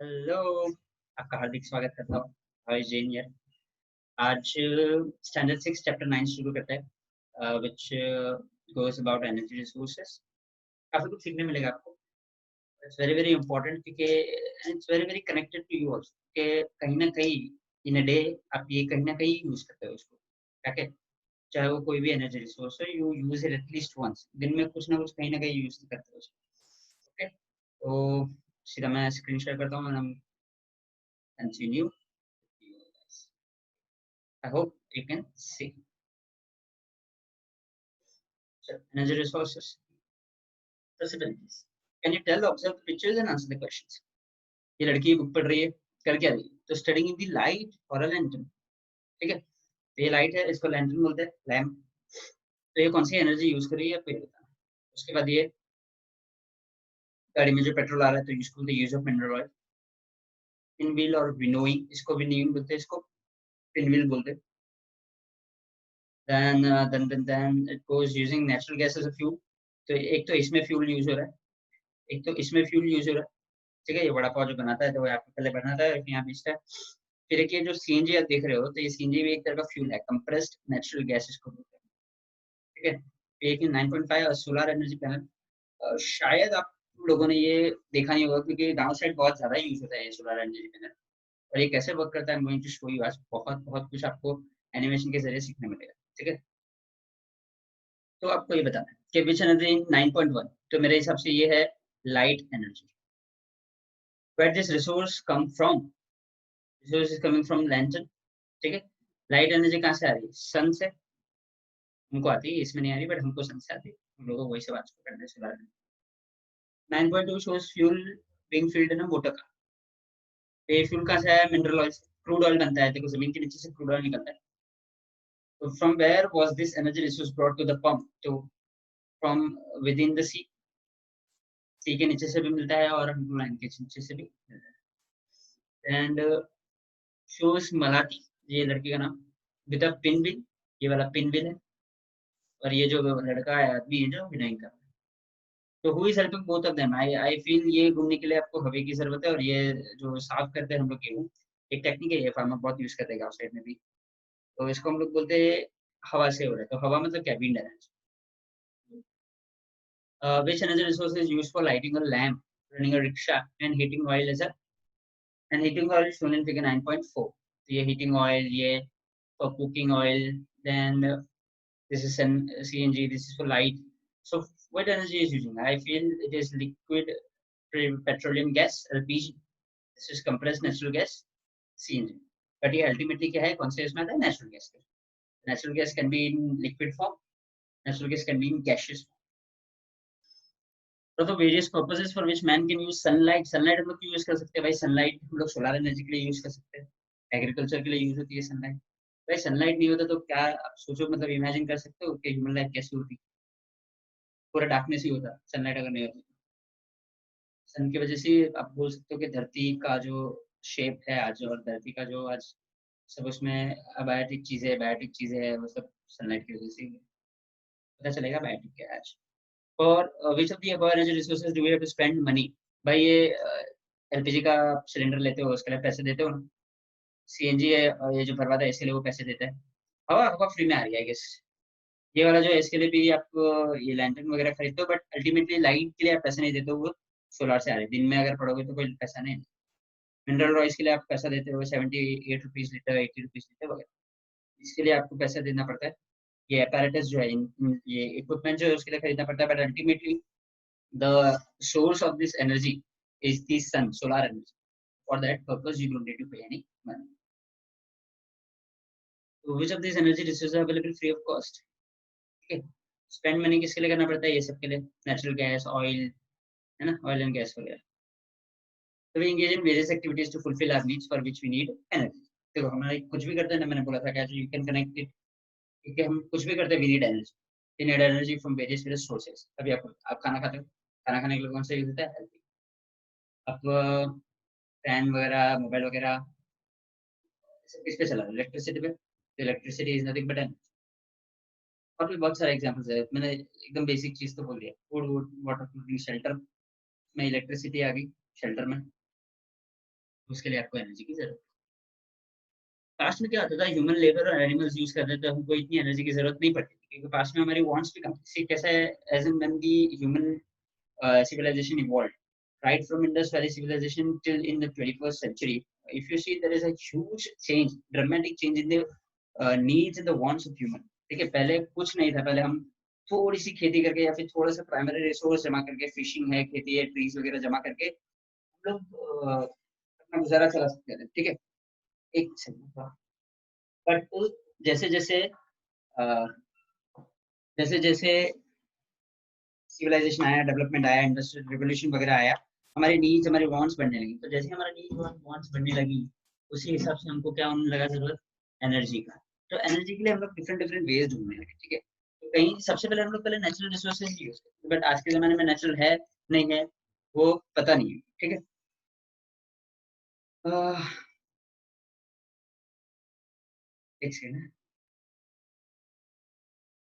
Hello. आपका हार्दिक स्वागत करता हूँ। हाय जैन यार। आज स्टैंडर्ड 6 चैप्टर 9 शुरू करते हैं which goes about energy resources. काफी कुछ सीखने मिलेगा आपको। इट्स वेरी वेरी इंपॉर्टेंट क्योंकि it's very very connected to you also कि कहीं ना कहीं इन अ डे आप ये कहीं ना कहीं यूज करते हो इसको। ठीक है। चाहे वो कोई भी एनर्जी रिसोर्स हो, you use it at least once दिन में, कुछ ना कुछ कहीं ना कहीं यूज करते हो उसको। ओके, तो सीधा मैं स्क्रीन शेयर करता हूँ and continue. I hope you can see. So, energy resources, possibilities. Can you tell, observe the pictures and answer the questions? ये लड़की बुक पढ़ रही है, कर क्या रही है? तो स्टडिंग इन दी लाइट और अ लैंटर्न। ठीक है, तो ये लाइट है, इसको लैंटर्न बोलते हैं, लैम्प। तो ये कौन सी एनर्जी यूज कर रही है आपको ये बताना। उसके बाद ये गाड़ी में जो पेट्रोल आ रहा है तो यूज बोलते हैं use of mineral oil. Pin wheel और विनोइंग, इसको विनोइंग बोलते हैं, इसको पिन व्हील बोलते हैं। then it goes using natural gas as a fuel। तो एक तो इसमें फ्यूल यूज हो रहा है, एक तो इसमें फ्यूल यूज हो रहा है। ठीक है, ये वड़ा पाव जो बनाता है तो वो आपको पहले बनाता है फिर यहाँ बेचता है। फिर एक ये जो सीएनजी आप देख रहे हो, तो ये सीएनजी भी एक तरह का फ्यूल है, कंप्रेस्ड नेचुरल गैस इसको बोलते हैं। ठीक है, एक 9.5 और सोलर एनर्जी पैनल। शायद आप लोगों ने ये देखा नहीं होगा क्योंकि गांव साइड बहुत ज्यादा यूज होता है ये सोलर एनर्जी पैनल। और ये कैसे वर्क करता है, गोइंग टू शो यू आज। बहुत बहुत कुछ आपको एनिमेशन के जरिए सीखने मिलेगा। ठीक है, तो आपको ये बताना है कि विच एनर्जी 9.1, तो मेरे हिसाब से ये है light energy. Where this resource come from, resource is coming from lantern. ठीक है, लाइट एनर्जी कहाँ से आ रही है? सन से। हमको आती है, इसमें नहीं आ रही, बट हमको सन से आती है। हम लोगों को वही सब आज करना है solar energy. 9.2 shows fuel being filled in a motor car। ये फ्यूल कहाँ से आया? मिनरल ऑयल से। क्रूड ऑयल बनता है, देखो जमीन के नीचे से क्रूड ऑयल निकलता है। तो from where was this energy resource brought to the pump? तो from within the sea. Sea के नीचे से भी मिलता है और हमको लाइन के नीचे से भी मिलता है। एंड शोज मलाटी, ये लड़की का नाम, विद अ पिन व्हील। ये वाला पिन व्हील है। और ये जो लड़का है, आदमी है जो विनय का। तो who is helping both of them? I feel ये घूमने के लिए आपको हवा की जरूरत है, और ये जो साफ करते हैं हम लोग गेहूँ, एक टेक्निक है, ये फार्मर बहुत यूज करते हैं गाँव साइड में भी। तो इसको हम लोग बोलते हैं हवा से हो रहा है। तो हवा मतलब क्या? Wind energy. Which energy resource is used for lighting a lamp, running a rickshaw, and heating oil as a, and heating oil is shown in figure 9.4। तो ये heating oil, ये for cooking oil, then this is CNG, this is for light. So what energy is using? I feel it is liquid petroleum gas, LPG। This is compressed natural gas, CNG। But ये ultimately क्या है? कौन से इसमें आता है? Natural gas। Natural gas can be in liquid form, natural gas can be in gaseous form। तो various purposes for which man can use sunlight. Sunlight हम लोग क्यों यूज कर सकते हैं भाई? सनलाइट हम लोग सोलर एनर्जी के लिए यूज कर सकते हैं, एग्रीकल्चर के लिए यूज होती है सनलाइट। भाई सनलाइट नहीं होता तो क्या आप सोचो, मतलब इमेजिन कर सकते हो कि ह्यूमन लाइफ कैसी होती? पूरा डार्कनेस ही होता सनलाइट अगर नहीं होती। सन की वजह से आप बोल सकते हो कि धरती का जो शेप है आज, और धरती का जो आज सब उसमें बायोटिक चीजें है, वो सब सनलाइट की वजह से ही पता चलेगा बायोटिक क्या है आज। और which of the above energy resources do we have to spend money? भाई ये एलपीजी का सिलेंडर लेते हो, उसके लिए पैसे देते हो ना। सीएनजी है, ये जो भरवाता है इसके लिए वो पैसे देता है। हवा हवा फ्री में आ रही है आई गेस। ये वाला जो है इसके लिए भी आप ये लैंटर्न वगैरह खरीदते हो, बट अल्टीमेटली लाइट के लिए आप पैसे नहीं देते हो, वो सोलर से आ रहे हैं। दिन में अगर पढ़ोगे तो कोई पैसा नहीं। मिनरल ऑयल के लिए आप पैसा देते हो, 78 रुपीज लीटर, 80 रुपीज लीटर वगैरह। इसके लिए आपको पैसा देना पड़ता है। ये apparatus जो है, ये इक्विपमेंट जो है उसके लिए खरीदना पड़ता है, but ultimately the source of this energy is the sun, solar energy। For that purpose, you don't need to pay any money। So which of these energy resources are available free of cost? Okay, spend money किसके लिए करना पड़ता है? ये सब के लिए, natural gas, oil, है ना, ऑयल एंड गैस वगैरह। So we engage in various activities to fulfill our needs for which we need energy। देखो हमारा कुछ भी करते हैं ना, मैंने बोला था कि you can connect it, कि हम कुछ भी करते हैं, we need energy। We need energy from various sources। अभी आप खाना खाते हो, खाना खाने के लिए कौन सा यूज होता है? आप फैन वगैरह, मोबाइल वगैरह किस पे चला? इलेक्ट्रिसिटी पे। Electricity is nothing but energy. और भी बहुत सारे एग्जांपल्स है, मैंने एकदम बेसिक चीज तो बोल दिया। फूड, वाटर, क्लोथिंग, शेल्टर में इलेक्ट्रिसिटी आ गई, शेल्टर में। उसके लिए आपको एनर्जी की जरूरत। पास्ट में क्या होता था, ह्यूमन लेबर और एनिमल्स यूज करते थे, हमको इतनी एनर्जी की जरूरत नहीं पड़ती थी, क्योंकि पास्ट में हमारी वांट्स भी कम थी। कैसा है, as and when the human civilization evolved, right from Indus Valley civilization till in the 21st century, if you see there is a huge change, dramatic change in the needs and the wants of human। ठीक है, पहले कुछ नहीं था, पहले हम थोड़ी सी खेती करके या फिर थोड़ा सा प्राइमरी रिसोर्स जमा करके, फिशिंग है, खेती है, ट्रीज वगैरह जमा करके हम लोग अपना गुजारा चला सकते थे। ठीक है, एक सेकंड। बट जैसे जैसे जैसे जैसे सिविलाइजेशन आया, डेवलपमेंट आया, इंडस्ट्रियल रिवोल्यूशन वगैरह आया, हमारे नीड्स, हमारे वांट्स बढ़ने लगी। तो जैसे हमारा नीड्स और वांट्स बढ़ने लगी, उसी हिसाब से हमको क्या होने लगा, जरूरत एनर्जी का। तो एनर्जी के लिए हम लोग डिफरेंट डिफरेंट वेज ढूंढने लगे। ठीक है, तो कहीं सबसे पहले हम लोग पहले नेचुरल रिसोर्सेज यूज करते, बट आज के जमाने में नेचुरल है नहीं है वो पता नहीं है। ठीक है, एक सेकंड।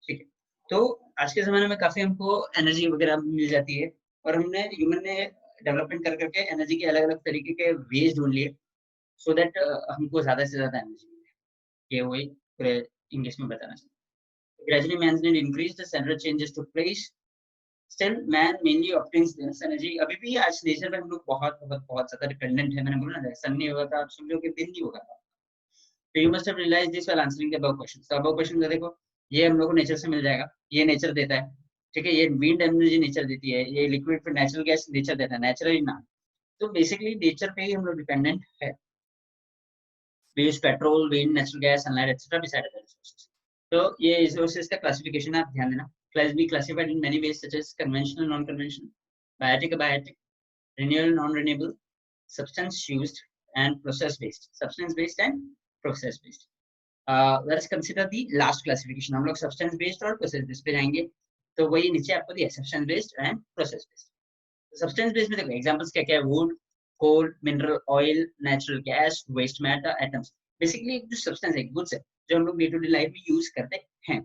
ठीक है, तो आज के ज़माने में काफ़ी हमको एनर्जी वगैरह मिल जाती है, और हमने ह्यूमन ने डेवलपमेंट कर करके एनर्जी के अलग-अलग तरीके के वेज ढूँढ लिए, सो दैट हमको ज़्यादा से ज़्यादा एनर्जी मिले। ये वही पूरे इंग्लिश में बताना चाहता हूँ। ग्रेजुअली मैन ने increase the several changes took place, still man mainly obtains this energy. अभी भी आज नेचर पे हम लोग बहुत बहुत बहुत ज़्यादा डिपेंडेंट है। मैंने बोला ना, सन नहीं होगा तो आप समझो कि दिन नहीं होगा। तो you must have realised this while answering the above question. तो अबव क्वेश्चन का देखो, ये हम लोग को नेचर से मिल जाएगा, ये नेचर देता है। ठीक है, ये विंड एनर्जी नेचर देती है, ये लिक्विड फिर नेचुरल गैस नेचर देता है, नेचुरली ना। तो बेसिकली नेचर पे ही हम लोग डिपेंडेंट है। We use petrol, wind, natural gas, sunlight etcetera beside other resources. तो ये रिसोर्सेज का क्लासिफिकेशन आप ध्यान देना। Class be classified in many ways such as conventional, non-conventional, biotic, abiotic, renewable, non-renewable, substance used, and process based। Substance based and process based। Let's consider the last classification. हम लोग substance based और process based पे जाएंगे। तो वही नीचे आपको दिया, substance based and process based. Substance based में देखो एग्जांपल्स क्या क्या है, wood, coal, mineral oil, natural gas, waste matter, atoms. Basically जो सब्सटेंस है, गुड्स है, जो हम लोग डे टू डे लाइफ में यूज करते हैं।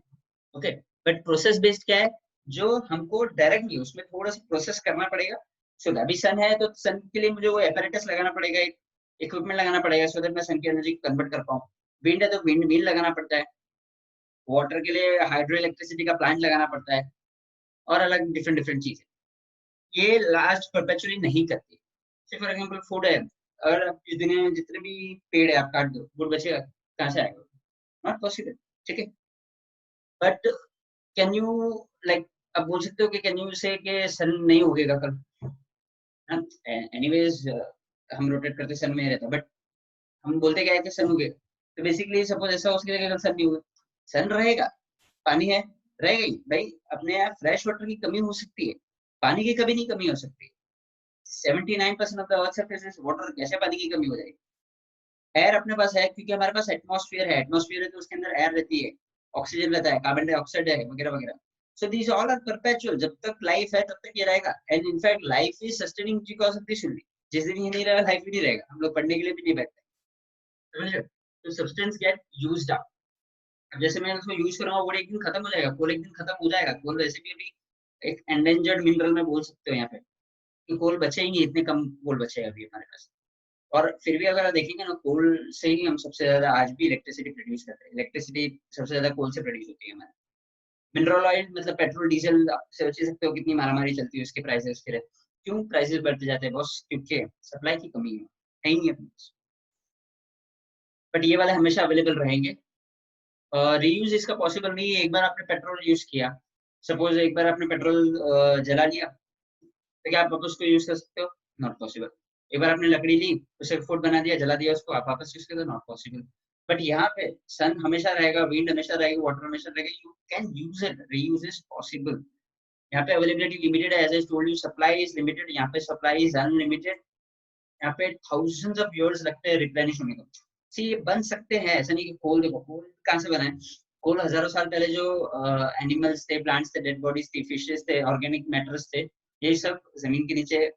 ओके, बट प्रोसेस बेस्ड क्या है, जो हमको डायरेक्ट नहीं, उसमें थोड़ा सा प्रोसेस करना पड़ेगा। सो अभी सन है तो सन के लिए मुझे वो एपरेटस लगाना पड़ेगा, एक इक्विपमेंट लगाना पड़ेगा, सो दैट मैं सन की एनर्जी कन्वर्ट कर पाऊँ। विंड है तो विंड मिल लगाना पड़ता है, वाटर के लिए हाइड्रो इलेक्ट्रिसिटी का प्लांट लगाना पड़ता है, और अलग डिफरेंट डिफरेंट चीजें ये लास्ट परपेचुअली नहीं करती। फॉर एग्जाम्पल फूड है, अगर आप इस दुनिया में जितने भी पेड़ है आप काट दो, फूड बचेगा कहाँ से आएगा? Not possible. ठीक है, बट कैन यू लाइक, आप बोल सकते हो कि कैन यू से कि सन नहीं उगेगा कल? एनीवेज हम रोटेट करते सन में ही रहता, बट हम बोलते क्या है कि सन उगेगा। तो बेसिकली सपोज ऐसा हो सकेगा कि कल सन नहीं होगा, सन रहेगा, पानी है, रहेगा ही भाई। अपने यहाँ फ्रेश वाटर की कमी हो सकती है, पानी की कभी नहीं कमी हो सकती। 79% of the earth surface is water, कैसे पानी की कमी हो जाएगी? एयर अपने पास है, क्योंकि हमारे पास एटमॉस्फेयर है, एटमॉस्फेयर है तो उसके अंदर एयर रहती है, ऑक्सीजन रहता है, कार्बन डाइऑक्साइड है, वगैरह वगैरह। So these all are perpetual, जब तक लाइफ है तब तक ये रहेगा। And in fact life is sustaining because of this only. जिस दिन ये नहीं रहेगा, लाइफ भी नहीं रहेगा, हम लोग पढ़ने के लिए भी नहीं बैठते, समझ रहे हो? तो सब्सटेंस गेट यूज्ड अप। अब जैसे मैं उसको यूज कर रहा हूँ, वो एक दिन खत्म हो जाएगा, कोल एक दिन खत्म हो जाएगा। कोल वैसे भी अभी एक एंडेंजर्ड मिनरल में बोल सकते हो यहाँ पे, कि कोल बचे ही नहीं, इतने कम कोल बचे हैं अभी हमारे पास। और फिर भी अगर देखेंगे ना, कोल से ही हम सबसे ज्यादा आज भी इलेक्ट्रिसिटी प्रोड्यूस करते हैं। इलेक्ट्रिसिटी सबसे ज्यादा कोल से प्रोड्यूस होती है हमारे। मिनरल ऑयल मतलब पेट्रोल डीजल, आप सोच ही सकते हो कितनी मारामारी चलती है उसके प्राइसेस के लिए। क्यों प्राइसेस बढ़ते जाते हैं बॉस? क्योंकि सप्लाई की कमी है ही नहीं अपने पास। बट ये वाले हमेशा अवेलेबल रहेंगे। रीयूज इसका पॉसिबल नहीं है। एक बार आपने पेट्रोल यूज किया, सपोज एक बार आपने पेट्रोल जला लिया, तो क्या आप वापस उसको यूज कर सकते हो? Not possible. एक बार आपने लकड़ी ली, उसे फूड बना दिया, जला दिया, उसको आप वापस यूज कर, नॉट पॉसिबल। बट यहाँ पे सन हमेशा रहेगा, विंड हमेशा रहेगी, वाटर हमेशा रहेगा, you can use it, reuse is possible. यहाँ पे अवेलेबिलिटी लिमिटेड है, as I told you, supply is limited, यहाँ पे सप्लाई इज अनलिमिटेड। यहाँ पे थाउजेंड्स ऑफ इयर्स लगते हैं रिप्लेनिश होने को। सी ये बन सकते हैं, ऐसा नहीं कि कोल, देखो कोल कहाँ से बना है? कोल हजारों साल पहले जो एनिमल्स थे, प्लांट्स थे, डेड बॉडीज थी, फिशेस थे, ऑर्गेनिक मैटर्स थे, ये सब जमीन के नीचे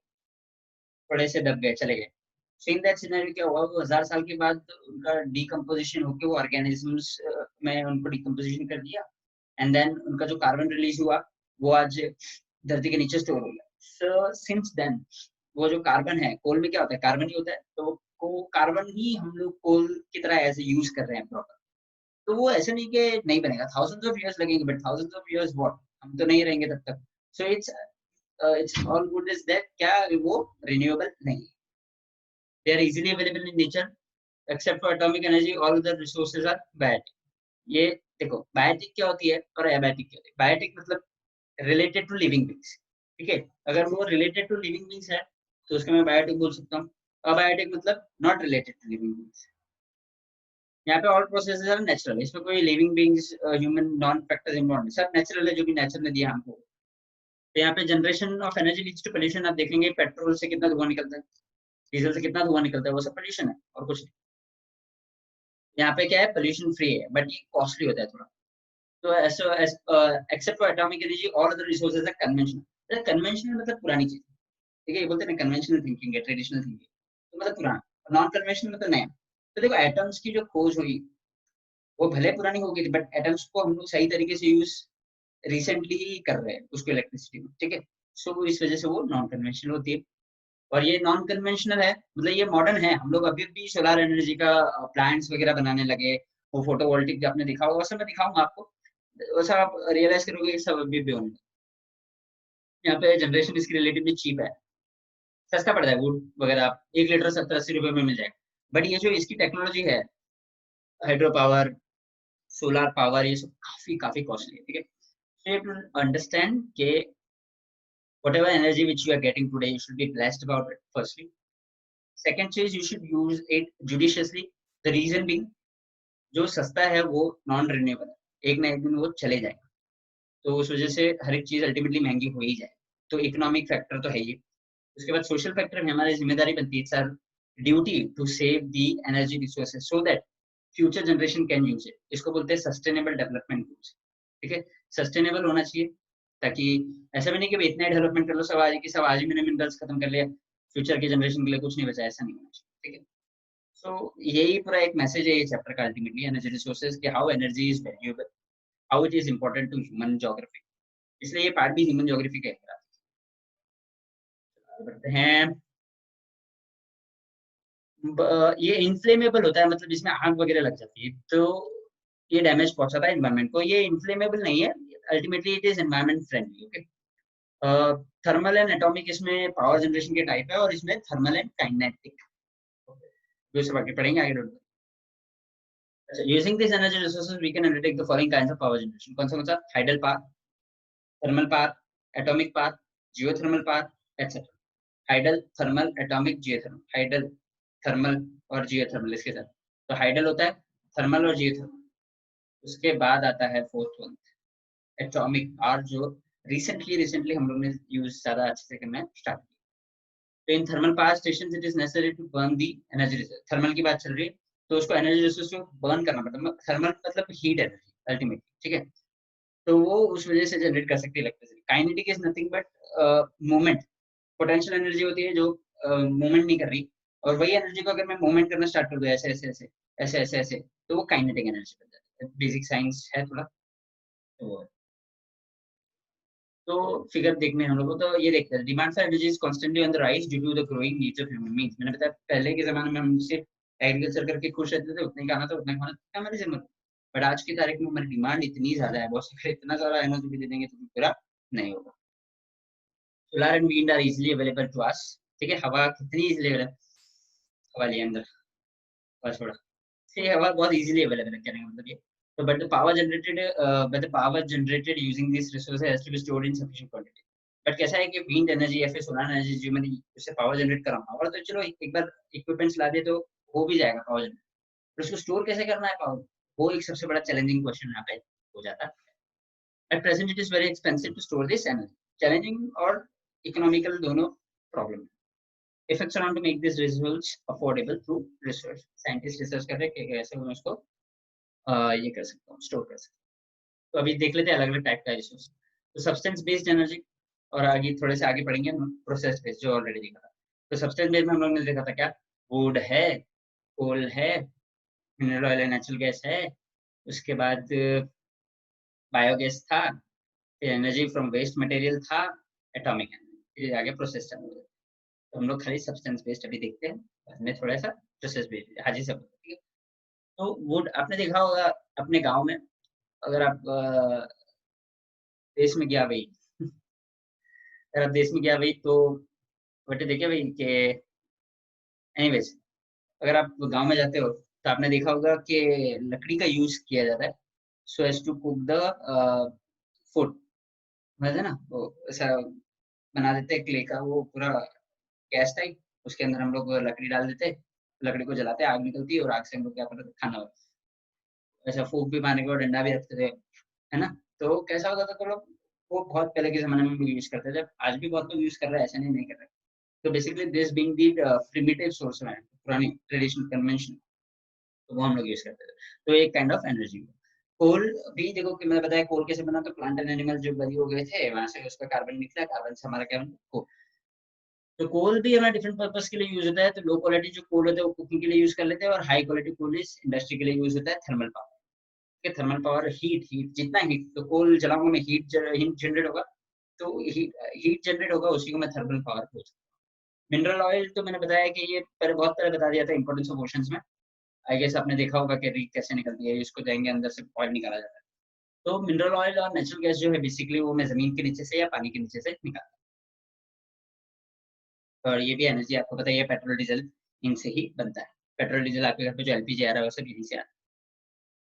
थोड़े से दब गए, चले गए। सो इन दैट सिनेरियो क्या हुआ, वो 1000 साल के बाद उनका डिकम्पोजिशन होकर वो ऑर्गेनिजम्स में उनको डिकम्पोजिशन कर दिया, एंड देन उनका जो कार्बन रिलीज हुआ वो आज धरती के नीचे स्टोर हो गया। सो सिंस देन वो जो कार्बन है, कोल में क्या होता है, कार्बन ही होता है, तो वो कार्बन ही हम लोग कोल की तरह ऐसे यूज कर रहे हैं प्रॉपर, तो वो ऐसे नहीं कि नहीं बनेगा, थाउजेंड्स ऑफ इयर्स लगेंगे, but thousands of years what, हम तो नहीं रहेंगे तब तक। So it's all good is that क्या वो रिन्यूएबल नहीं है, they are easily available in nature except for atomic energy, all other resources are biotic. ये देखो बायोटिक क्या होती है और एबायोटिक क्या होती है। बायोटिक मतलब रिलेटेड टू लिविंग बींग्स, ठीक है, अगर वो रिलेटेड टू लिविंग बींग्स है तो उसको मैं बायोटिक बोल सकता हूँ। अबायोटिक मतलब not related to living beings. यहाँ पे ऑल प्रोसेसेस आर नेचुरल, इसमें कोई living beings human non factors involve, सब नेचुरल है जो भी नेचर ने दिया हमको। तो यहाँ पे generation of energy leads to pollution, आप देखेंगे पेट्रोल से कितना धुआं निकलता है, डीजल से कितना धुआं निकलता है, वो सब पोल्यूशन है और कुछ नहीं। यहाँ पे क्या है, पोल्यूशन फ्री है, बट ये कॉस्टली होता है थोड़ा। तो ऐसा except for atomic energy all other resources are conventional. Conventional मतलब पुरानी चीज, ठीक है, ये बोलते हैं ना कन्वेंशनल थिंकिंग है, ट्रेडिशनल थिंकिंग, तो मतलब पुराना। नॉन कन्वेंशनल मतलब नया। तो देखो एटम्स की जो खोज हुई वो भले पुरानी हो गई थी, बट एटम्स को हम लोग सही तरीके से यूज रिसेंटली ही कर रहे हैं उसको इलेक्ट्रिसिटी में, ठीक है। सो इस वजह से वो नॉन कन्वेंशनल होती है। और ये नॉन कन्वेंशनल है मतलब ये मॉडर्न है, हम लोग अभी भी सोलर एनर्जी का प्लांट्स वगैरह बनाने लगे, वो फोटोवोल्टिक जो आपने दिखा होगा, वो सब मैं दिखाऊंगा आपको, वैसा आप रियलाइज करोगे कि सब अभी भी होंगे। यहाँ पे जनरेशन इसकी रिलेटिवली चीप है, सस्ता पड़ता है वुड वगैरह, आप 1 लीटर 70-80 रुपए में मिल जाएगा। बट ये जो इसकी टेक्नोलॉजी है, हाइड्रो पावर, सोलर पावर, ये सब काफी काफी कॉस्टली है, ठीक है। So you have to understand कि whatever energy which you are getting today, you should be blessed about it. Firstly, second चीज, you should use it judiciously. The reason being, जो सस्ता है वो नॉन रिन्यूएबल है, एक ना एक दिन वो चले जाएगा, तो उस वजह से हर एक चीज अल्टीमेटली महंगी हो ही जाए। तो इकोनॉमिक फैक्टर तो है ही। उसके बाद सोशल फैक्टर में हमारी जिम्मेदारी बनती है sir, duty to save the energy resources so that future generation can use it. इसको बोलते हैं सस्टेनेबल डेवलपमेंट गोल्स, ठीक है। सस्टेनेबल होना चाहिए, ताकि ऐसा भी नहीं कि इतना ही डेवलपमेंट कर लो सब आज की सब, आज ही मैंने मिनरल्स खत्म कर लिया, फ्यूचर की जनरेशन के लिए कुछ नहीं बचा, ऐसा नहीं होना चाहिए, ठीक है। सो यही पूरा एक मैसेज है ये चैप्टर का अल्टीमेटली, एनर्जी रिसोर्सेज कि how energy is valuable, how it is important to human geography, इसलिए ये पार्ट भी ह्यूमन ज्योग्राफी का है। बढ़ते हैं। ये इन्फ्लेमेबल होता है, मतलब इसमें आग वगैरह लग जाती है तो ये डैमेज पहुंचाता है एनवायरनमेंट को। ये इन्फ्लेमेबल नहीं है, ultimately it is environment friendly, okay. Thermal and atomic इसमें पावर जनरेशन के टाइप है, और इसमें थर्मल एंड काइनेटिक, जो सब आगे पढ़ेंगे आगे। Using this energy resources we can undertake the following kinds of power generation. कौन सा hydel power, thermal power, atomic power, geothermal power etcetera. Hydel, thermal, atomic, geothermal, hydel, thermal और geothermal इसके साथ। तो हाइडल होता है थर्मल और geothermal. उसके बाद आता है फोर्थ वन एटॉमिक पावर, जो रिसेंटली रिसेंटली हम लोग ने यूज ज्यादा अच्छे से करना स्टार्ट किया। तो in thermal power station it is necessary to burn the energy resource. Thermal की बात चल रही है तो उसको एनर्जी रिसोर्स को बर्न करना पड़ता है। थर्मल मतलब हीट एनर्जी अल्टीमेटली, ठीक है। तो वो उस वजह से जनरेट कर सकती है electricity. Kinetic is nothing but movement, potential energy होती है जो मूवमेंट नहीं कर रही, और वही एनर्जी को अगर मैं मूवमेंट करना स्टार्ट कर दूं ऐसे ऐसे ऐसे ऐसे ऐसे ऐसे, तो वो काइनेटिक एनर्जी बन जाती है। बेसिक साइंस है थोड़ा, तो फिगर देखने हम लोग को तो ये देखते हैं, demand for energy is constantly on the rise due to the growing needs of human beings. मैंने बताया पहले के जमाने में हम सिर्फ एग्रीकल्चर करके खुश रहते थे, उतने खाना था उतना खाना था हमारी जरूरत। बट आज की तारीख में हमारी डिमांड इतनी ज्यादा है, बहुत सारे इतना सारा एनर्जी भी दे देंगे तो पूरा नहीं होगा। Solar and wind are easily available to us, ठीक है। हवा कितनी इजीली अवेलेबल, हवा लिया अंदर, हवा छोड़ा, ये हवा बहुत इजीली अवेलेबल है कहने का मतलब ये। तो but the power generated using this resource has to be stored in sufficient quantity। But कैसा है कि विंड एनर्जी या फिर सोलर एनर्जी जो मैंने उससे पावर जनरेट करा, पावर तो चलो एक बार इक्विपमेंट्स ला दे तो हो भी जाएगा पावर जनरेट, पर उसको स्टोर कैसे करना है पावर, वो एक सबसे बड़ा चैलेंजिंग क्वेश्चन यहाँ पे हो जाता है। At present it is very expensive to store this energy, challenging और इकोनॉमिकल दोनों प्रॉब्लम है। Effects around to make these results affordable through research। Scientist research कर रहे हैं कि कैसे हम उसको ये कर सकता हूँ, स्टोर कर सकता हूँ। तो अभी देख लेते हैं अलग अलग टाइप का रिसोर्स। तो सब्सटेंस बेस्ड एनर्जी, और आगे थोड़े से आगे पढ़ेंगे हम प्रोसेस बेस्ड जो ऑलरेडी देखा था। तो सब्सटेंस बेस्ड में हम लोग ने देखा था क्या, वुड है, कोल है, मिनरल ऑयल है, नेचुरल गैस है, उसके बाद बायोगैस था, फिर एनर्जी फ्रॉम वेस्ट मटेरियल था, एटॉमिक एनर्जी, फिर आगे प्रोसेस एनर्जी। तो हम लोग खाली सब्सटेंस बेस्ड अभी देखते हैं, बाद में थोड़ा सा प्रोसेस बेस्ड। हाँ जी सब ठीक है। तो वुड आपने देखा होगा अपने गांव में, अगर आप देश में गया भाई अगर आप देश में गया भाई तो बेटे देखे भाई कि एनीवेज, अगर आप गांव में जाते हो तो आपने देखा होगा कि लकड़ी का यूज किया जाता है so as to cook the food, समझ है ना, वो ऐसा बना देते हैं क्ले का वो पूरा गैस टाइप, उसके अंदर हम लोग लकड़ी डाल देते हैं, लकड़ी को जलाते हैं, आग निकलती है और आग से हम लोग क्या करते हैं खाना बनाते हैं। ऐसा फूक भी मारने के बाद डंडा भी रखते थे, है ना। तो कैसा होता था तो लोग वो बहुत पहले के जमाने में लोग यूज करते थे, आज भी बहुत लोग यूज कर रहे हैं, ऐसा नहीं कर रहे। तो basically this being the primitive source है, पुरानी ट्रेडिशनल कन्वेंशन, तो वो हम लोग यूज करते थे। तो एक काइंड ऑफ एनर्जी। कोल भी देखो कि मैंने बताया कोल कैसे बना, तो प्लांट एंड एनिमल जो बरी हो गए थे वहां से उसका कार्बन निकला, कार्बन से हमारा क्या बना, तो कोल भी हमारा डिफरेंट पर्पस के लिए यूज होता है। तो लो क्वालिटी जो कोल होता है वो कुकिंग के लिए यूज कर लेते हैं, और हाई क्वालिटी कोल इस इंडस्ट्री के लिए यूज होता है, थर्मल पावर के। थर्मल पावर हीट जितना हीट तो कोल जलाऊंगा मैं, हीट जनरेट होगा, तो हीट जनरेट होगा, उसी को मैं थर्मल पावर बोलता हूँ। मिनरल ऑयल तो मैंने बताया कि ये पहले बहुत पहले बता दिया था इंपॉर्टेंस ऑफ ओशंस में। आई गेस आपने देखा होगा कि रीक कैसे निकलती है, इसको जाएंगे अंदर से ऑयल निकाला जाता है। तो मिनरल ऑयल और नेचुरल गैस जो है बेसिकली वो मैं जमीन के नीचे से या पानी के नीचे से निकालता हूँ। और ये भी एनर्जी आपको पता है, पेट्रोल डीजल इनसे ही बनता है। पेट्रोल डीजल आपके घर पे जो एलपीजी आ रहा है वो सब यहीं से आता है।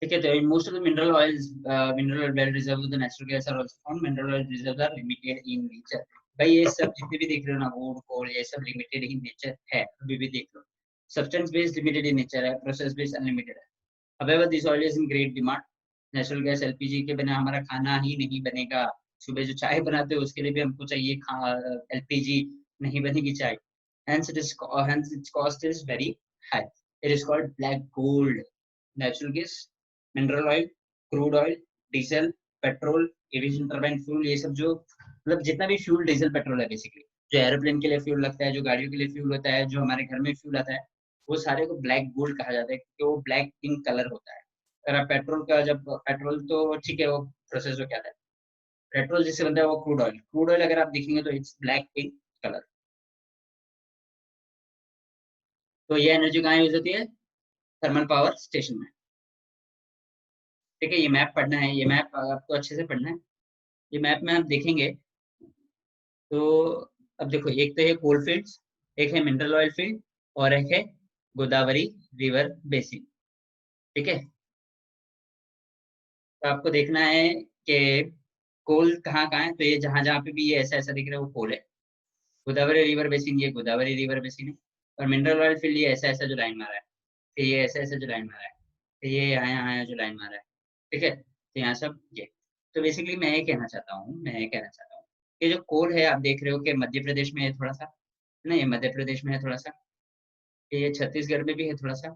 ठीक है, तो most of the mineral oils, mineral well reserve, the natural gas are also found, mineral oil reserves are limited in nature. भाई ये सब जितने भी देख रहे हो ना, वुड कोल ये सब लिमिटेड इन नेचर है, अभी भी देख लो। Substance based limited in nature है, प्रोसेस बेस्ड अनलिमिटेड है। However, this oil is in great demand. Natural gas LPG के बिना हमारा खाना ही नहीं बनेगा। सुबह जो चाय बनाते हो उसके लिए भी हमको चाहिए एलपीजी, नहीं बनेगी चाय। Hence its cost is very high. It is called black gold. Natural gas, mineral oil, crude oil, diesel, petrol, aviation turbine fuel, ये सब जो मतलब जितना भी फ्यूल डीजल पेट्रोल है बेसिकली, जो एरोप्लेन के लिए फ्यूल लगता है, जो गाड़ियों के लिए फ्यूल होता है, जो हमारे घर में फ्यूल आता है, वो सारे को ब्लैक गोल्ड कहा जाता है, क्योंकि वो ब्लैक इन कलर होता है। अगर आप पेट्रोल का, जब पेट्रोल तो ठीक है वो प्रोसेस जो क्या है, पेट्रोल जिससे बनता है वो क्रूड ऑयल, क्रूड ऑयल अगर आप देखेंगे तो इट्स ब्लैक इन कलर। तो ये एनर्जी कहाँ यूज होती है, थर्मल पावर स्टेशन में। ठीक है, ये मैप पढ़ना है, ये मैप आपको अच्छे से पढ़ना है। ये मैप में आप देखेंगे तो अब देखो, एक तो है कोल फील्ड्स, एक है मिनरल ऑयल फील्ड, और एक है गोदावरी रिवर बेसिन। ठीक है, तो आपको देखना है कि कोल कहाँ कहाँ है, तो ये जहां जहां पे भी ये ऐसा ऐसा दिख रहा है वो कोल है। गोदावरी रिवर बेसिन, ये गोदावरी रिवर बेसिन है। और मिनरल ऑयल फील्ड ये ऐसा ऐसा जो लाइन मारा है, फिर ये ऐसा ऐसा जो लाइन मारा है, फिर ये यहाँ यहाँ जो लाइन मारा है। ठीक है, तो यहाँ सब ये। तो बेसिकली मैं ये कहना चाहता हूँ, कि जो कोल है आप देख रहे हो कि मध्य प्रदेश में है थोड़ा सा, है ना, ये मध्य प्रदेश में है थोड़ा सा, ये छत्तीसगढ़ में भी है थोड़ा सा,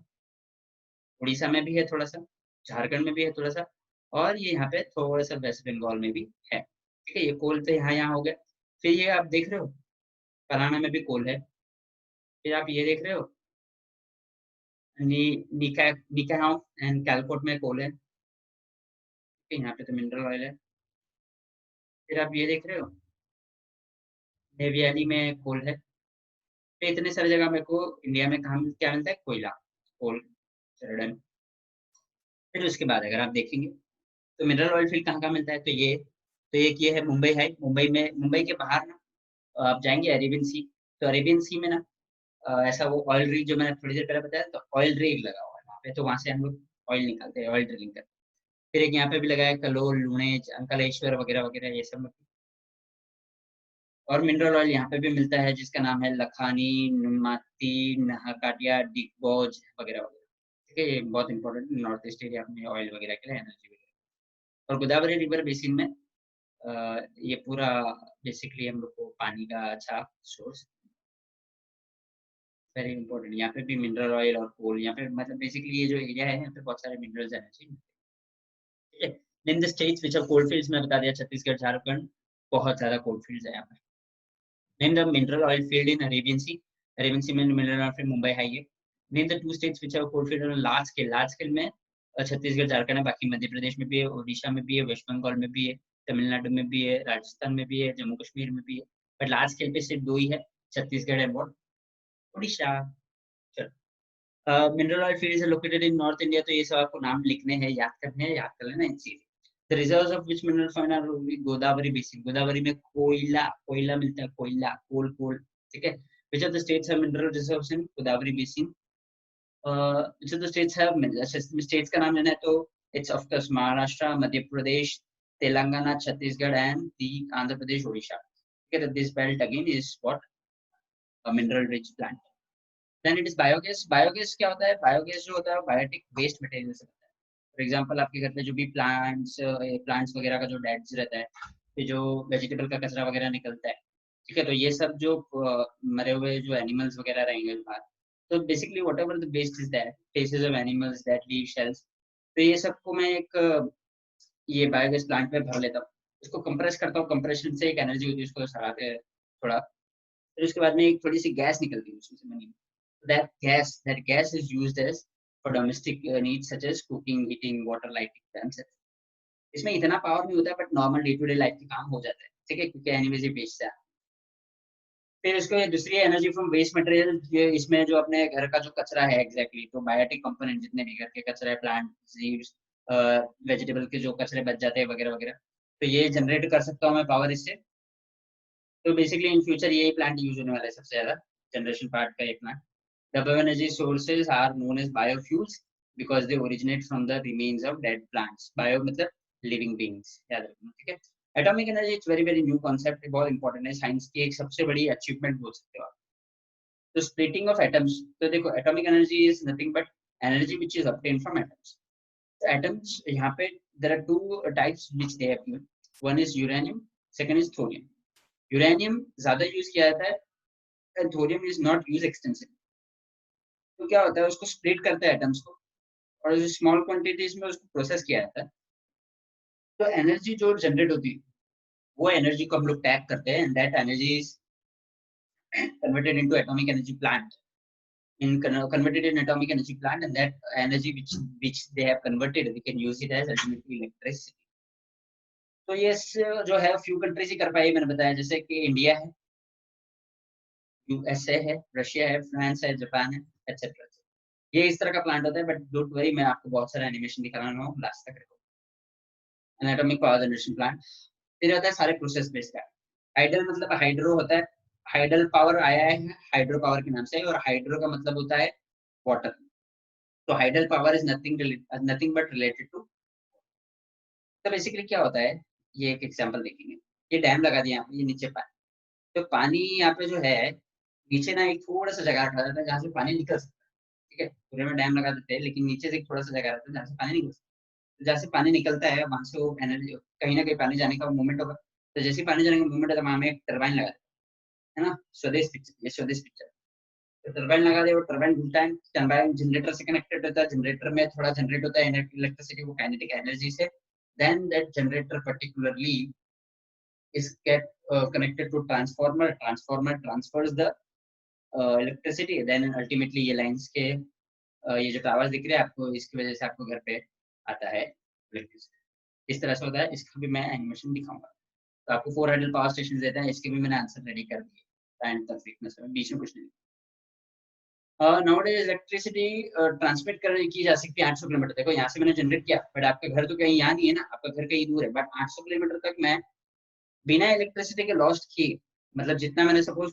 उड़ीसा में भी है थोड़ा सा, झारखंड में भी है थोड़ा सा, और ये यहाँ पे थोड़ा सा वेस्ट बंगाल में भी है। ठीक है, ये कोल तो यहाँ यहाँ हो गया। फिर ये आप देख रहे हो पलाना में भी कोल है। फिर आप ये देख रहे हो नी निकाहाउ एंड कैलकोट में कोल है। ठीक है, यहाँ पे तो मिनरल ऑयल है। फिर आप ये देख रहे हो नेवियाली में कोल है। तो इतने सारी जगह मेरे को इंडिया में कहाँ क्या मिलता है, कोयला, कोल, चरडन। फिर उसके बाद अगर आप देखेंगे तो मिनरल ऑयल फील्ड कहाँ कहाँ मिलता है, तो एक ये है मुंबई है। मुंबई में, मुंबई के बाहर ना आप जाएंगे अरेबियन सी, तो अरेबियन सी में ना ऐसा वो ऑयल रिग जो मैंने थोड़ी देर पहले बताया, तो ऑयल रिग लगा हुआ है वहाँ पे, तो वहां से हम लोग ऑयल निकालते हैं, ऑयल ड्रिलिंग करते हैं। फिर एक यहाँ पे भी लगा है कलोल, लुणेज, अंकलेश्वर वगैरह वगैरह ये सब। और मिनरल ऑयल यहाँ पे भी मिलता है जिसका नाम है लखानी, नुमाती, नहाकाटिया, डिगबोज वगैरह वगैरह। ठीक है, ये बहुत इंपॉर्टेंट नॉर्थ ईस्ट एरिया में ऑयल वगैरह के लिए, एनर्जी वगैरह। और गोदावरी रिवर बेसिन में ये पूरा बेसिकली हम लोग को पानी का अच्छा सोर्स, वेरी इंपॉर्टेंट। यहाँ पे भी मिनरल ऑयल और कोल, यहाँ पे मतलब बेसिकली ये जो एरिया है यहाँ पे बहुत सारे मिनरल्स एनर्जी। ठीक है, in the states which are coal fields में बता दिया, छत्तीसगढ़, झारखंड, बहुत ज्यादा कोल फील्ड्स है यहाँ पे। Name the mineral oil field in Arabian Sea. Arabian Sea में mineral oil field मुंबई है ये। Name the two states which have coal field on a large scale. Large scale में छत्तीसगढ़, झारखंड है, बाकी मध्य प्रदेश में भी है, उड़ीसा में भी है, वेस्ट बंगाल में भी है, तमिलनाडु में भी है, राजस्थान में भी है, जम्मू कश्मीर में भी है। बट लार्ज स्केल पे सिर्फ दो ही है, Chhattisgarh and what Orissa. Mineral oil fields are located in north India, तो ये सब आपको नाम लिखने हैं, याद करने हैं, याद कर लेना इनसे। The reserves of which mineral found are Godavari basin, Godavari में कोयला कोयला मिलता है, कोयला कोल कोल, ठीक है। Which of the states have mineral reserves in Godavari basin, which of the states have, states का नाम लेना है तो it's of course Maharashtra, Madhya Pradesh, Telangana, Chhattisgarh and the Andhra Pradesh, Odisha, ठीक है। This belt again is what a mineral rich plant. Then it is biogas. Biogas क्या होता है? बायोगैस जो होता है बायोटिक वेस्ट मटेरियल से होता है। फॉर एग्जांपल आपके घर पे जो भी प्लांट्स वगैरह का जो डेड्स रहता है, फिर जो वेजिटेबल का कचरा वगैरह निकलता है, ठीक है, तो ये सब जो मरे हुए जो एनिमल्स वगैरह रहेंगे बाहर, तो basically whatever the waste is that, faeces of animals that leave shells, तो ये सबको मैं एक ये बायोगैस प्लांट में भर लेता हूँ, उसको कंप्रेस करता हूँ, कंप्रेशन से एक एनर्जी होती है, उसको सड़ा के थोड़ा, फिर उसके बाद में एक थोड़ी सी गैस निकलती है उसमें से बनी। That gas is used as for domestic needs such as cooking, heating, water, lighting, fans. इसमें इतना पावर नहीं होता है, but normal day to day life के काम हो जाता है, ठीक है, क्योंकि एनीवेज ये बेचता है। फिर इसको दूसरी एनर्जी फ्रॉम वेस्ट मटेरियल, ये इसमें जो अपने घर का जो कचरा है एग्जैक्टली, तो बायोटिक कंपोनेंट जितने भी घर के कचरा है, प्लांट लीव्स, वेजिटेबल के जो कचरे बच जाते हैं वगैरह वगैरह, तो ये जनरेट कर सकता हूँ मैं पावर इससे। तो बेसिकली इन फ्यूचर यही प्लांट यूज होने वाला है सबसे ज्यादा, जनरेशन पार्ट का ये plant. The bioenergy sources are known as biofuels because they originate from the remains of dead plants. Bio मतलब living beings, याद रखना, ठीक है। Atomic energy it's very very new concept, बहुत important है, साइंस की एक सबसे बड़ी अचीवमेंट बोल सकते हो आप। तो splitting of atoms, तो देखो atomic energy is nothing but energy which is obtained from atoms. So atoms यहाँ पे there are two types which they have given. One is uranium, second is thorium. Uranium ज़्यादा use किया जाता है and thorium is not used extensively. तो क्या होता है, उसको स्प्लिट करते हैं एटम्स को, और स्मॉल क्वांटिटीज में उसको प्रोसेस किया जाता है, तो एनर्जी जो जनरेट होती है वो एनर्जी को हम लोग टैग करते हैं, and that energy is converted into atomic energy plant, converted in atomic energy plant, and that energy which they have converted we can use it as ultimately electricity. तो ये जो है फ्यू कंट्रीज ही कर पाई, मैंने बताया, जैसे कि इंडिया है, यूएसए है, रशिया है, फ्रांस है, जापान है, एटसेट्रा। ये इस तरह का प्लांट होता है, बट डोंट वरी, मैं आपको बहुत सारा एनिमेशन दिखा रहा हूँ लास्ट तक। एटॉमिक पावर जनरेशन प्लांट फिर होता है सारे प्रोसेस बेस्ड का। हाइडल मतलब हाइड्रो होता है, हाइडल पावर आया है हाइड्रो पावर के नाम से, और हाइड्रो का मतलब होता है वाटर। तो hydel power is nothing but related to. तो बेसिकली क्या होता है, ये एक एग्जांपल देखेंगे। ये डैम लगा दिया यहाँ पे, ये नीचे पानी, तो पानी यहाँ पे जो है नीचे ना एक थोड़ा सा जगह रखा जाता है जहाँ से पानी निकल सकता है, ठीक है। पूरे में डैम लगा देते हैं, लेकिन नीचे से एक थोड़ा सा जगह रहता है जहाँ से पानी निकल सकता है। जहाँ से पानी निकलता है वहां से वो एनर्जी कहीं ना कहीं पानी जाने का मूवमेंट होगा, तो जैसे पानी जाने का मूवमेंट है, वहां में एक टरबाइन लगा है ना, स्वदेश पिक्चर, ये स्वदेश पिक्चर। तो टरबाइन लगा दे, वो टरबाइन घूमता है, टरबाइन जनरेटर से कनेक्टेड होता है, जनरेटर में थोड़ा जनरेट होता है इलेक्ट्रिसिटी को काइनेटिक एनर्जी से, then that generator particularly is get connected to transformer transfers the electricity, then ultimately ये लाइंस के ये जो टावर्स दिख रहे हैं आपको, इसकी वजह से आपको घर पे आता है इलेक्ट्रिसिटी। इस तरह से होता है, इसका भी मैं एनिमेशन दिखाऊंगा। तो आपको 4 हाइडल पावर स्टेशन देते हैं, इसके भी मैंने आंसर रेडी कर दिए एंड तक देखने से बीच में कुछ नहीं। नाउडेज इलेक्ट्रिसिटी ट्रांसमिट करने की जा सकती है 800 किलोमीटर। देखो यहाँ से मैंने जनरेट किया, बट आपका घर तो कहीं यहाँ नहीं है ना, आपका घर कहीं दूर है, बट 800 किलोमीटर तक मैं बिना इलेक्ट्रिसिटी के लॉस्ट किए, मतलब जितना मैंने सपोज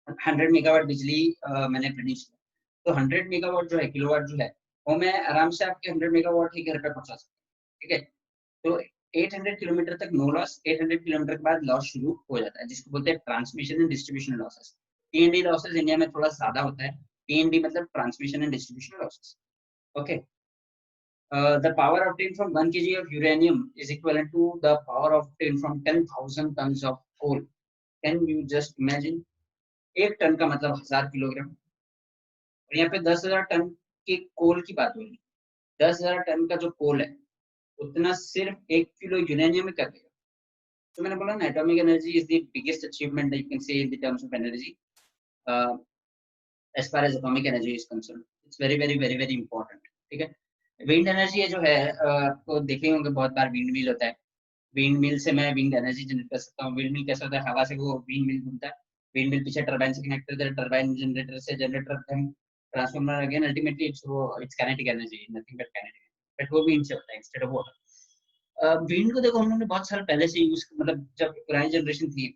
100 मेगावाट बिजली मैंने प्रोड्यूस किया, तो 100 मेगावाट जो है, किलोवाट जो है, वो मैं आराम से आपके 100 मेगावाट ही घर पे पहुंचा सकता हूँ, ठीक है। तो 800 किलोमीटर तक नो लॉस, 800 किलोमीटर के बाद लॉस शुरू हो जाता है, जिसको बोलते हैं transmission and distribution losses. T and D losses India में थोड़ा ज्यादा होता है, टीएनडी मतलब transmission and distribution losses, okay. The power obtained from 1 kg of uranium is equivalent to the power obtained from 10,000 tons of coal. Can you just imagine? 1 ton का मतलब 1000 kilogram, और यहाँ पे 10,000 टन के कोल की बात हो रही है। 10,000 टन का जो कोल है उतना सिर्फ 1 किलो यूरेनियम में कर देगा। तो मैंने बोला ना, atomic energy is the biggest achievement that you can say in the terms of energy as far as atomic energy is concern. It's very very very very important, ठीक है। विंड एनर्जी जो है आपको देखे होंगे बहुत बार विंड मिल होता है, विंड मिल से मैं विंड एनर्जी जनरेट कर सकता हूँ। विंड मिल कैसा होता है, हवा से वो विंड मिल घूमता है, विंड मिल पीछे टरबाइन से कनेक्ट करते हैं, टरबाइन जनरेटर से, generator transformer, again ultimately it's kinetic energy, nothing but kinetic, but वो भी इनसे होता है इंस्टेड ऑफ वाटर। विंड को देखो हम लोग ने बहुत साल पहले से यूज, मतलब जब पुरानी जनरेशन थी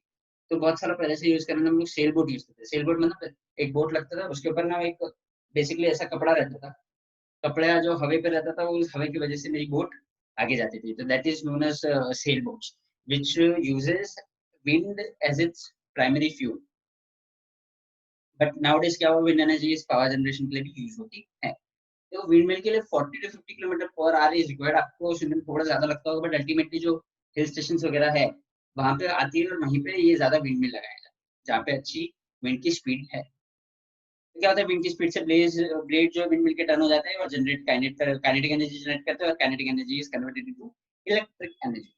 तो बहुत साल पहले से यूज करने, हम लोग सेल बोट यूज करते थे। सेल बोट मतलब एक बोट लगता था, उसके ऊपर ना एक बेसिकली ऐसा कपड़ा रहता था, कपड़ा जो हवा पे रहता था, वो उस हवा की वजह से मेरी बोट आगे जाती थी, तो that is known as sail boats which uses wind as its primary fuel. But nowadays क्या हुआ, विंड एनर्जी इस पावर जनरेशन के लिए भी यूज होती है। तो विंड मिल के लिए 40 to 50 kilometre per hour is required. आपको सुनने में थोड़ा ज्यादा लगता होगा, बट अल्टीमेटली जो हिल स्टेशन वगैरह है वहां पे आती है, और वहीं पे ये ज्यादा विंड मिल लगाया जाए जहाँ पे अच्छी विंड की स्पीड है। तो क्या होता है, विंड की स्पीड से ब्लेड जो विंड मिल के टर्न हो जाता है और जनरेट काइनेटिक एनर्जी जनरेट करते हैं, और kinetic energy is converted into electric energy.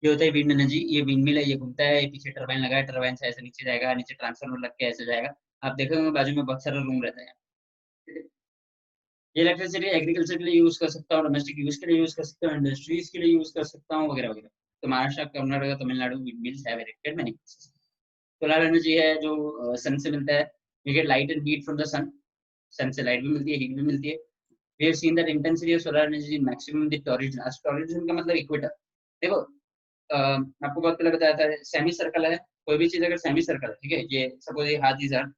ये होता है विंड एनर्जी। ये विंड मिल है, ये घूमता है, पीछे टरबाइन लगा है, टरबाइन से ऐसे नीचे जाएगा, नीचे ट्रांसफार्मर लग के ऐसे जाएगा। आप देखोगे बाजू में बहुत सारा रूम रहता है। ये इलेक्ट्रिसिटी एग्रीकल्चर के लिए यूज कर सकता हूँ, डोमेस्टिक यूज के लिए यूज कर सकता हूँ, इंडस्ट्रीज के लिए यूज कर सकता हूँ, वगैरह वगैरह। तो Maharashtra, Karnataka, Tamil Nadu wind mills have erected many. Solar energy है जो सन से मिलता है। We get light and heat from the sun. Sun से लाइट भी मिलती है, हीट भी मिलती है। We have seen that intensity of solar energy maximum the torrid. Torrid का मतलब इक्वेटर। देखो आपको बहुत पहले बताया था, सेमी सर्कल है, कोई भी चीज अगर सेमी सर्कल है, ठीक है, ये सपोज ये हाथ इज अर्थ,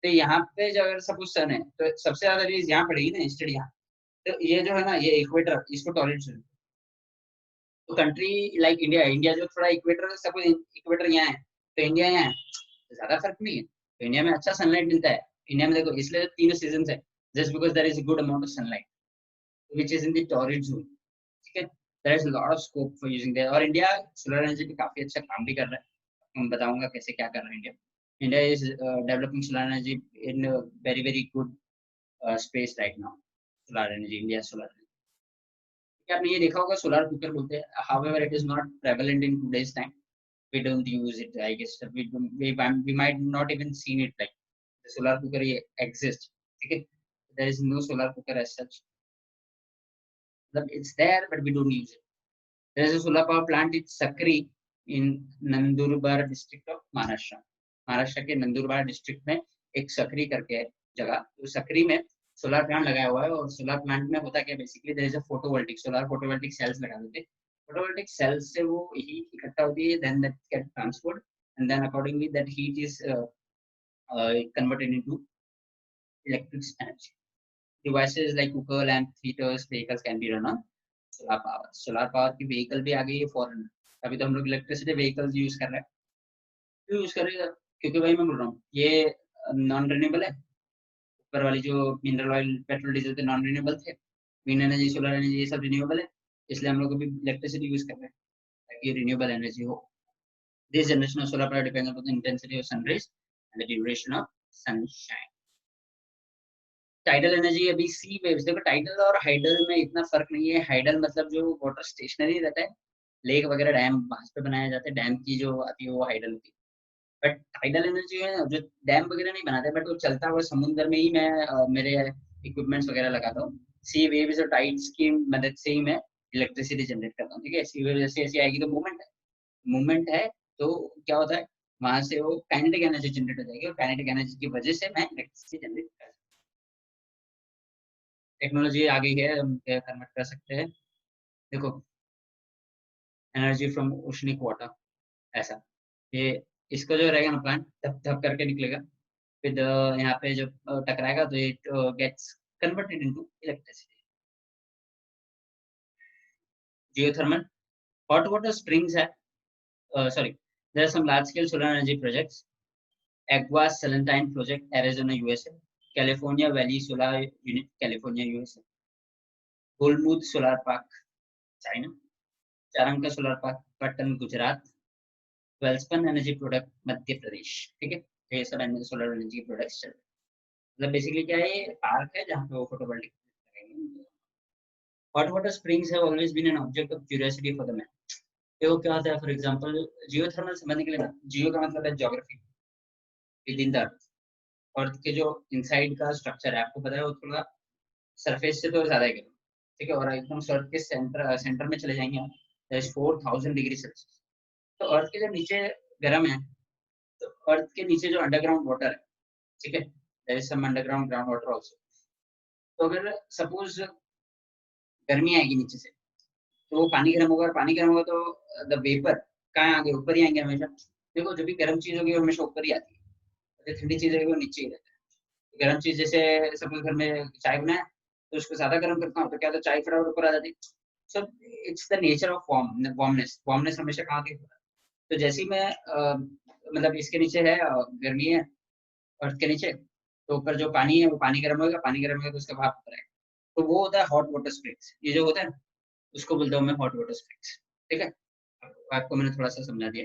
तो यहाँ पे जो अगर सपोज सन है तो सबसे ज्यादा रेज यहाँ पड़ेगी ना, इंस्टेड यहाँ। तो ये जो है ना, ये इक्वेटर, इसको टॉरिड। तो कंट्री लाइक इंडिया, इंडिया जो थोड़ा इक्वेटर, सपोज इक्वेटर यहाँ है तो इंडिया यहाँ है, तो ज्यादा फर्क नहीं है। तो इंडिया में अच्छा सनलाइट मिलता है। इंडिया में देखो इसलिए तो तीनों सीजन है, just because there is a good amount of sunlight which is in the torrid zone. ठीक है, there is lot of scope for using that. और इंडिया सोलर एनर्जी पे काफी अच्छा काम भी कर रहा है। मैं बताऊंगा कैसे क्या कर रहा है India. India is developing solar energy in very very good space right now. Solar energy, India solar. आपने ये देखा होगा, सोलर कुकर बोलते हैं, however it is not prevalent in today's time. We don't use it, I guess. We might not even seen it, like the solar cooker ये exists. ठीक है, there is no solar cooker as such. But it's there, but we don't use it. There is a solar power plant in Sakri in Nandurbar district of Maharashtra. Maharashtra के Nandurbar district में एक सकरी करके है जगह, तो सकरी में सोलर प्लांट लगाया हुआ है। और सोलर प्लांट में होता क्या, basically there is a photovoltaic, solar photovoltaic cells लगा देते हैं। फोटोवोल्टिक सेल्स से वो हीट इकट्ठा होती है, then that get transferred, and then accordingly that heat is converted into electric energy. Devices like cooker, lamp, heaters, vehicles can be run on solar power. Solar power की vehicle भी आ गई है फॉरन। अभी तो हम लोग इलेक्ट्रिसिटी व्हीकल्स यूज कर रहे हैं। क्यों यूज करेगा, क्योंकि भाई मैं बोल रहा हूँ ये नॉन रिन्यूएबल है। ऊपर वाली जो मिनरल ऑयल, पेट्रोल, डीजल थे नॉन रिन्यूएबल थे। विंड एनर्जी, सोलर एनर्जी, ये सब रिन्यूएबल है। इसलिए हम लोग अभी इलेक्ट्रिसिटी यूज कर रहे हैं ताकि रिन्यूएबल एनर्जी हो। This generation of solar power depends upon the intensity of sunrise and the duration of sunshine. Tidal energy, अभी सी वेव्स। देखो टाइडल और हाइडल में इतना फर्क नहीं है। हाइडल मतलब जो वाटर स्टेशनरी रहता है, लेक वगैरह, डैम वहां पे बनाया जाता है, डैम की जो आती है वो हाइडल होती है। बट टाइडल एनर्जी है जो डैम वगैरह नहीं बनाते, बट वो चलता हुआ समुद्र में ही मैं मेरे इक्विपमेंट्स वगैरह लगाता हूँ। सी वेव्स और टाइड्स की मदद से ही मैं इलेक्ट्रिसिटी जनरेट करता हूँ। ठीक है, सी वेव जैसे ऐसी आएगी तो मूवमेंट है, मूवमेंट है तो क्या होता है, वहां से वो काइनेटिक एनर्जी जनरेट हो जाएगी, और काइनेटिक एनर्जी की वजह से मैं इलेक्ट्रिसिटी जनरेट कर। टेक्नोलॉजी आ गई है, हम क्या कन्वर्ट कर सकते हैं। देखो एनर्जी फ्रॉम ओशनिक वाटर, ऐसा ये इसका जो रहेगा ना प्लांट, धप धप करके निकलेगा, फिर यहाँ पे जब टकराएगा तो it gets converted into electricity. Geothermal, hot water springs है, sorry, there are some large scale solar energy projects. Aqua Caliente project, Arizona USA. California valley solar unit, California USA. Golmud solar park, China. Charanka solar park, Patan, Gujarat. Welspun energy product, Madhya Pradesh. ठीक है, ये सब solar energy products चल रहे हैं। मतलब basically क्या है, ये पार्क है जहाँ पे वो फोटोवोल्टिक लगेंगे। Hot water springs have always been an object of curiosity for the man. देखो क्या होता है, फॉर एग्जांपल जियोथर्मल समझने के लिए ना, जियो का मतलब है geography, within the earth. Earth के जो इनसाइड का स्ट्रक्चर है आपको पता है, वो थोड़ा सरफेस से तो ज्यादा है, ठीक है, और एकदम अर्थ के सेंटर सेंटर में चले जाएंगे आप, 4000 डिग्री सेल्सियस। तो अर्थ के जब नीचे गर्म है, तो अर्थ के नीचे जो अंडरग्राउंड वाटर है, ठीक है, there is some underground ground water also. तो अगर सपोज गर्मी आएगी नीचे से, तो वो पानी गर्म होगा, और पानी गर्म होगा तो द वेपर कहाँ आगे, ऊपर ही आएंगे हमेशा। देखो जो भी गर्म चीज होगी वो हमेशा ऊपर ही आती है, जो ठंडी चीज होगी वो नीचे ही रहता है। गर्म चीज जैसे सपोज घर में चाय बनाए तो उसको ज्यादा गर्म करता हूँ तो क्या, तो चाय फटाफट ऊपर आ जाती है। So it's the nature of warmness, warmness हमेशा कहाँ की होता है। तो जैसे ही मैं मतलब इसके नीचे है गर्मी है अर्थ के नीचे, तो ऊपर जो पानी है वो पानी गर्म होगा, पानी गर्म होगा तो उसका भाप ऊपर आएगा, तो वो होता है हॉट वाटर स्प्रिंग्स। ये जो होता है ना, उसको बोलता हूँ मैं हॉट वाटर स्प्रिंग्स, ठीक है। आपको मैंने थोड़ा सा समझा दिया।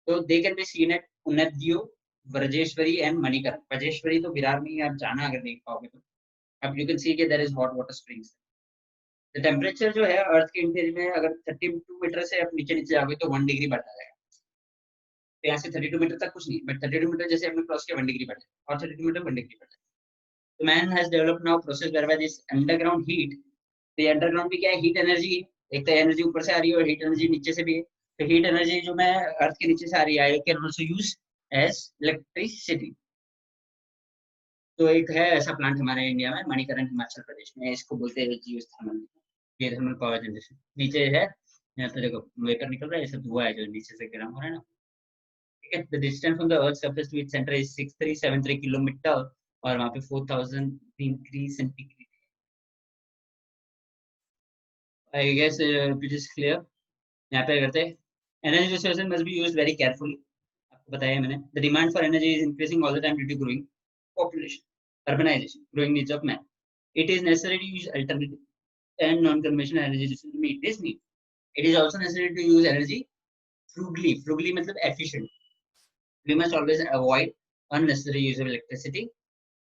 तो they can be seen at उन्नतियो, ब्रजेश्वरी एंड मणिकरण। ब्रजेश्वरी तो विरार में ही आप जाना अगर देख पाओगे तो अब यू कैन सी के there is hot water springs. तो टेम्परेचर जो है अर्थ के इंटीरियर में अगर 32 मीटर से आप नीचे नीचे जाओगे तो 1 डिग्री बढ़ता जाएगा। तो यहाँ से 32 मीटर तक कुछ नहीं, बट 32 मीटर जैसे हमने क्रॉस किया 1 डिग्री बढ़ जाए, और 32 मीटर 1 डिग्री बढ़ जाए। तो man has developed now process whereby this underground heat, तो ये अंडरग्राउंड भी क्या है, हीट एनर्जी। एक तो एनर्जी ऊपर से आ रही है और हीट एनर्जी नीचे से भी है। तो हीट एनर्जी जो मैं अर्थ के नीचे से आ रही है, I can also use as electricity. तो एक है ऐसा प्लांट हमारे इंडिया में, मणिकरण हिमाचल प्रदेश में, इसको बोलते हैं जियोथर्मल, जियोथर्मल पावर जनरेशन। नीचे है, यहाँ पे देखो वेपर निकल रहा है, ये सब धुआं है जो नीचे से गर्म हो रहा है ना, ठीक है। The distance from the earth surface to its centre is 6373 kilometre, और वहाँ पे 4000 degree centigrade. I guess it is clear. यहाँ पे करते हैं, energy resources must be used very carefully. आपको बताया मैंने, the demand for energy is increasing all the time due to growing population, urbanization, growing needs of man. It is necessary to use alternative and non-conventional energy sources to meet this need. It is also necessary to use energy frugally. Frugally मतलब efficient. We must always avoid unnecessary use of electricity.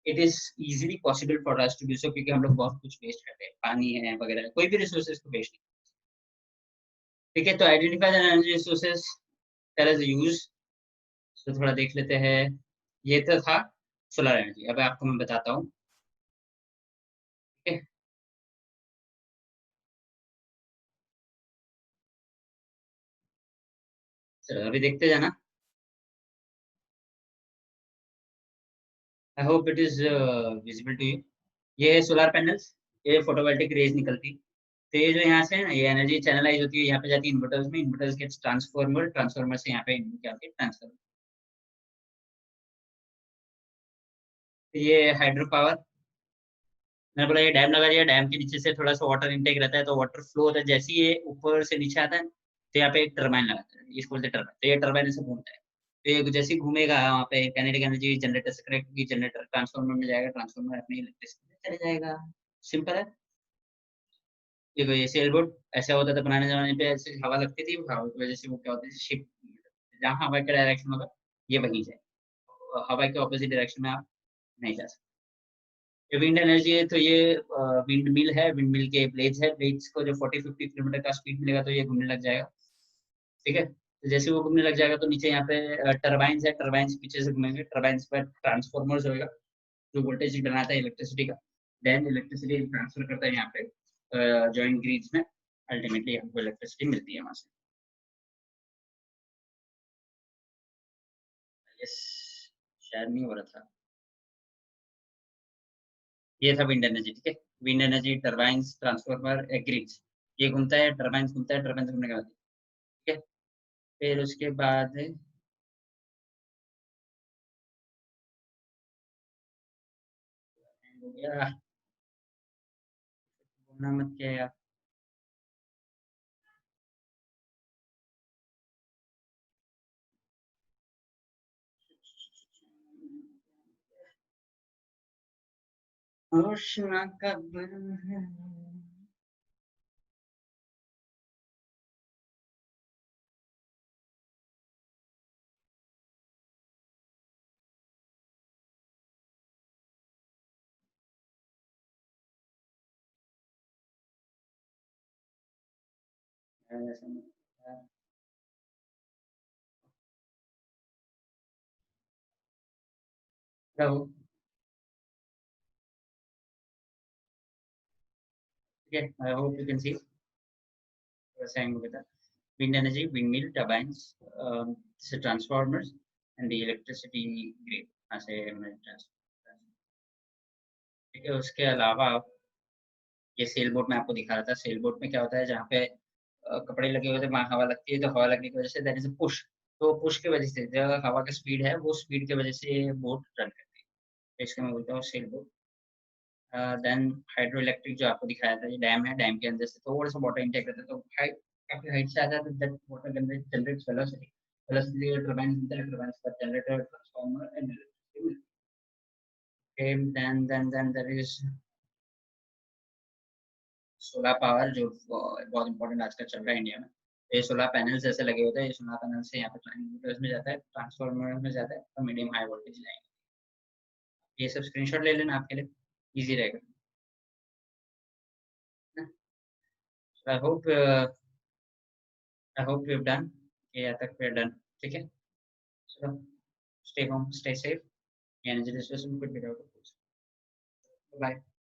It is easily possible for us to do so क्योंकि हम लोग बहुत कुछ waste करते हैं, पानी है वगैरह, कोई भी रिसोर्सेज को वेस्ट नहीं। ठीक है, तो identify the energy resources, tell us use. तो थोड़ा देख लेते हैं। ये तो था सोलर एनर्जी। अब आपको मैं बताता हूँ, ठीक है। चलो अभी देखते जाना। I hope it is visible to you. ये सोलर पैनल्स, ये फोटोवोल्टिक रेज निकलती, तो ये जो यहाँ से है ना, ये एनर्जी चैनलाइज होती है, यहाँ पे जाती है इन्वर्टर्स में, इन्वर्टर्स के ट्रांसफॉर्मर, ट्रांसफॉर्मर से यहाँ पे क्या होती है, ट्रांसफॉर्मर। ये हाइड्रो पावर, मैंने बोला ये डैम लगा दिया, डैम के नीचे से थोड़ा सा वाटर इनटेक रहता है, तो वाटर फ्लो होता है, जैसे ही ये ऊपर से नीचे आता है तो यहाँ पे एक टर्बाइन लगाता है, इसको बोलते हैं टर्बाइन। तो ये टर्बाइन से घूमता है, तो ये जैसे ही घूमेगा वहाँ पे काइनेटिक एनर्जी जनरेटर से कनेक्ट होगी, जनरेटर ट्रांसफॉर्मर में जाएगा, ट्रांसफॉर्मर अपनी इलेक्ट्रिसिटी चले जाएगा। सिंपल है। देखो ये सेल बोट ऐसा होता था पुराने जमाने पे, ऐसे हवा लगती थी, हवा की वजह से वो क्या होता है, शिप जहाँ हवा का डायरेक्शन होगा ये वहीं जाए, हवा के ऑपोजिट डायरेक्शन में आप नहीं जा सकते। ये विंड एनर्जी है, तो ये विंड मिल है, विंड मिल के ब्लेड्स है, ब्लेड्स को जो 40-50 किलोमीटर का स्पीड मिलेगा तो ये घूमने लग जाएगा, ठीक है। तो जैसे वो घूमने लग जाएगा तो नीचे यहाँ पे टर्बाइंस है, टर्बाइंस पीछे से घूमेंगे, टर्बाइंस पर ट्रांसफॉर्मर्स होगा जो वोल्टेज बनाता है इलेक्ट्रिसिटी का, देन इलेक्ट्रिसिटी ट्रांसफर करता है यहाँ पे जॉइंट ग्रिड्स में, अल्टीमेटली हमको इलेक्ट्रिसिटी मिलती है वहां से। यस, शायद नहीं हो रहा था। ये था विंड एनर्जी, ठीक है। Wind energy, turbines, transformer, grids, ये घूमता है, टर्बाइंस घूमता है, टर्बाइंस घूमने के बाद, ठीक है। फिर उसके बाद हो गया, घूमना मत क्या यार। होश ना कब है। ऐसा नहीं है। रहो, ठीक है। I hope you can C saying with that wind energy, windmill turbines, transformers and the electricity grid ऐसे ठीक है। उसके अलावा ये सेल बोट में आपको दिखा रहा था, सेल बोट में क्या होता है जहाँ पे कपड़े लगे होते हैं वहाँ हवा लगती है, तो हवा लगने की वजह say that is a push, तो पुश की वजह से जो हवा का स्पीड है वो स्पीड की वजह से बोट रन करती है, तो इसको मैं बोलता हूँ sail boat. Then hydroelectric जो आपको दिखाया था, ये डैम है, डैम के अंदर से थोड़ा सा वाटर इंटेक रहता है, तो हाइट काफी हाइट से आता है, तो that water generates velocity, velocity turbine turbine का generator transformer and then there is solar power जो बहुत इंपॉर्टेंट आजकल चल रहा है इंडिया में। ये सोलर पैनल्स ऐसे लगे होते हैं, ये सोलर पैनल से यहाँ पे ट्रांसफार्मर्स में जाता है, ट्रांसफार्मर में जाता है और मीडियम हाई वोल्टेज लाइन। ये सब स्क्रीनशॉट ले लेना, आपके लिए इजी रहेगा। I hope we have done, ये यहाँ तक वी आर डन, ठीक है। चलो, stay home, stay safe, energy resource कुछ भी रहो। बाय।